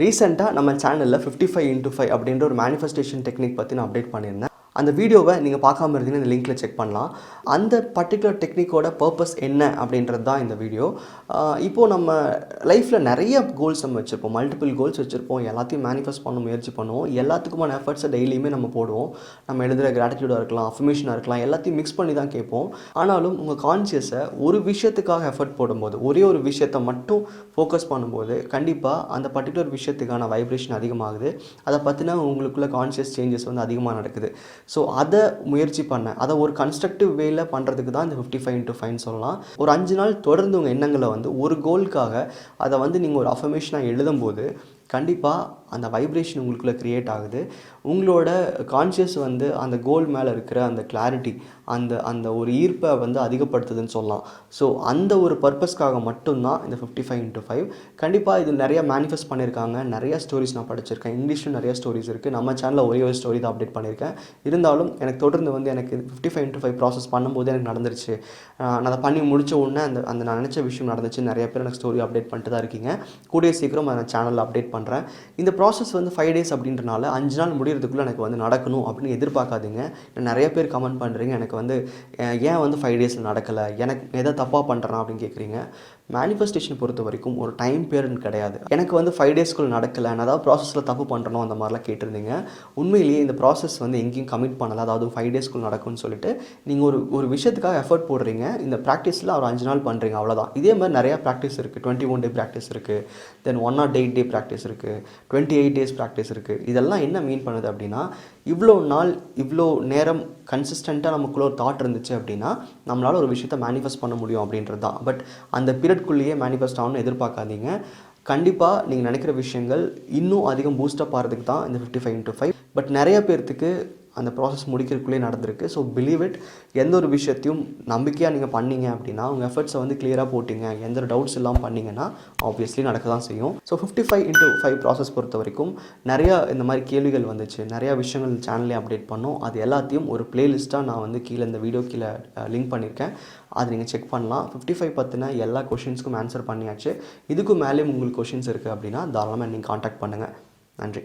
ரீசெண்டாக நம்ம சேனலில் 55x5 அப்படின்ற ஒரு மேனிஃபெஸ்டேஷன் டெக்னிக் பற்றி நான் அப்டேட் பண்ணியிருந்தேன். அந்த வீடியோவை நீங்கள் பார்க்காம இருந்தீங்கன்னா இந்த லிங்க்கில் செக் பண்ணலாம். அந்த பர்டிகுலர் டெக்னிக்கோட பர்பஸ் என்ன அப்படின்றது தான் இந்த வீடியோ. இப்போது நம்ம லைஃப்பில் நிறைய கோல்ஸ் நம்ம வச்சுருப்போம், மல்டிபிள் கோல்ஸ் வச்சுருப்போம். எல்லாத்தையும் மேனிஃபெஸ்ட் பண்ண முயற்சி பண்ணுவோம். எல்லாத்துக்குமான எஃபர்ட்ஸை டெய்லியுமே நம்ம போடுவோம். நம்ம எழுதுகிற கிராட்டிடியூடாக இருக்கலாம், அஃபர்மேஷனாக இருக்கலாம், எல்லாத்தையும் மிக்ஸ் பண்ணி தான் கேட்போம். ஆனாலும் உங்கள் கான்ஷியஸை ஒரு விஷயத்துக்காக எஃபர்ட் போடும்போது, ஒரே ஒரு விஷயத்தை மட்டும் ஃபோக்கஸ் பண்ணும்போது கண்டிப்பாக அந்த பர்டிகுலர் விஷயத்துக்கான வைப்ரேஷன் அதிகமாகுது. அதை பற்றின உங்களுக்குள்ள கான்ஷியஸ் சேஞ்சஸ் வந்து அதிகமாக நடக்குது. ஸோ அதை முயற்சி அதை ஒரு கன்ஸ்ட்ரக்டிவ் வேல பண்ணுறதுக்கு தான் இந்த 55x5 சொல்லலாம். ஒரு 5 நாள் தொடர்ந்து உங்கள் எண்ணங்களை வந்து ஒரு கோலுக்காக அதை வந்து நீங்கள் ஒரு அஃபர்மேஷனாக எழுதும்போது கண்டிப்பாக அந்த வைப்ரேஷன் உங்களுக்குள்ளே க்ரியேட் ஆகுது. உங்களோட கான்ஷியஸ் வந்து அந்த கோல் மேலே இருக்கிற அந்த கிளாரிட்டி, அந்த ஒரு ஈர்ப்பை வந்து அதிகப்படுத்துதுன்னு சொல்லலாம். ஸோ அந்த ஒரு பர்பஸ்க்காக மட்டும்தான் இந்த 55x5. கண்டிப்பாக இது நிறையா மேனிஃபெஸ்ட் பண்ணியிருக்காங்க. நிறைய ஸ்டோரிஸ் நான் படிச்சிருக்கேன். இங்கிலீஷில் நிறைய ஸ்டோரிஸ் இருக்குது. நம்ம சேனலில் ஒரே ஒரு ஸ்டோரி தான் அப்டேட் பண்ணியிருக்கேன். இருந்தாலும் எனக்கு தொடர்ந்து வந்து எனக்கு 55x5 ப்ராசஸ் பண்ணும்போது எனக்கு நடந்துருச்சு. நான் அதை பண்ணி முடித்த உடனே அந்த நான் நினச்ச விஷயம் நடந்துச்சு. நிறைய பேர் எனக்கு ஸ்டோரி அப்டேட் பண்ணிட்டு தான் இருக்கீங்க. கூடிய சீக்கிரம் நான் சேனலில் அப்டேட் பண்ணுறேன். இந்த ப்ராசஸ் வந்து 5 days அப்படின்றனால 5 நாள் முடிகிறதுக்குள்ளே எனக்கு வந்து நடக்கணும் அப்படின்னு எதிர்பார்க்காதீங்க. நிறைய பேர் கமெண்ட் பண்ணுறீங்க, எனக்கு வந்து ஏன் வந்து 5 days நடக்கலை, எனக்கு எதை தப்பாக பண்ணுறேன் அப்படின்னு கேட்குறீங்க. மேனிஃபெஸ்டேஷன் பொறுத்த வரைக்கும் ஒரு டைம் பீரியட் கிடையாது. எனக்கு வந்து 5 daysக்குள்ளே நடக்கலை, நான் அதாவது ப்ராசஸில் தப்பு பண்ணுறணும் அந்த மாதிரிலாம் கேட்டிருந்தீங்க. உண்மையிலேயே இந்த ப்ராசஸ் வந்து எங்கேயும் கமிட் பண்ணலை. அதாவது 5 daysக்குள்ளே நடக்கும்னு சொல்லிட்டு நீங்கள் ஒரு விஷயத்துக்காக எஃபர்ட் போடுறீங்க. இந்த ப்ராக்டிஸில் ஒரு 5 நாள் பண்ணுறீங்க, அவ்வளோதான். இதே மாதிரி நிறையா ப்ராக்டிஸ் இருக்குது. 21 day ப்ராக்டிஸ் இருக்குது, தென் 108 day ப்ராக்டிஸ் இருக்குது, 28 days ப்ராக்டிஸ் இருக்குது. இதெல்லாம் என்ன மீன் பண்ணுது அப்படின்னா, இவ்வளோ நாள் இவ்வளோ நேரம் கன்சிஸ்டண்ட்டாக நமக்குள்ளே ஒரு தாட் இருந்துச்சு அப்படின்னா நம்மளால் ஒரு விஷயத்தை மேனிஃபெஸ்ட் பண்ண முடியும் அப்படின்றது தான். பட் அந்த பீரியட்குள்ளேயே மேனிஃபெஸ்ட் ஆகணும்னு எதிர்பார்க்காதீங்க. கண்டிப்பாக நீங்கள் நினைக்கிற விஷயங்கள் இன்னும் அதிகம் பூஸ்டப் ஆகிறதுக்கு தான் இந்த 55x5. பட் நிறைய பேர்த்துக்கு அந்த ப்ராசஸ் முடிக்கிறதுக்குள்ளே நடந்திருக்கு. So believe it. எந்த ஒரு விஷயத்தையும் நம்பிக்கையாக நீங்கள் பண்ணீங்க அப்படின்னா, உங்கள் எஃபர்ட்ஸை வந்து கிளியராக போட்டிங்க, எந்த ஒரு டவுட்ஸ் இல்லாமல் பண்ணிங்கன்னா ஆப்வியஸ்லி நடக்க தான் செய்யும். ஸோ 55x5 ப்ராசஸ் பொறுத்த வரைக்கும் நிறையா இந்த மாதிரி கேள்விகள் வந்துச்சு. நிறையா விஷயங்கள் சேனல்லே அப்டேட் பண்ணோம். அது எல்லாத்தையும் ஒரு பிளேலிஸ்ட்டாக நான் வந்து கீழே இந்த வீடியோ கீழே லிங்க் பண்ணியிருக்கேன். அது நீங்கள் செக் பண்ணலாம். 55 பற்றின எல்லா கொஷின்ஸ்க்கும் ஆன்சர் பண்ணியாச்சு. இதுக்கு மேலேயும் உங்களுக்கு கொஷின்ஸ் இருக்குது அப்படின்னா தாராளமாக நீங்கள் காண்டாக்ட் பண்ணுங்கள். நன்றி.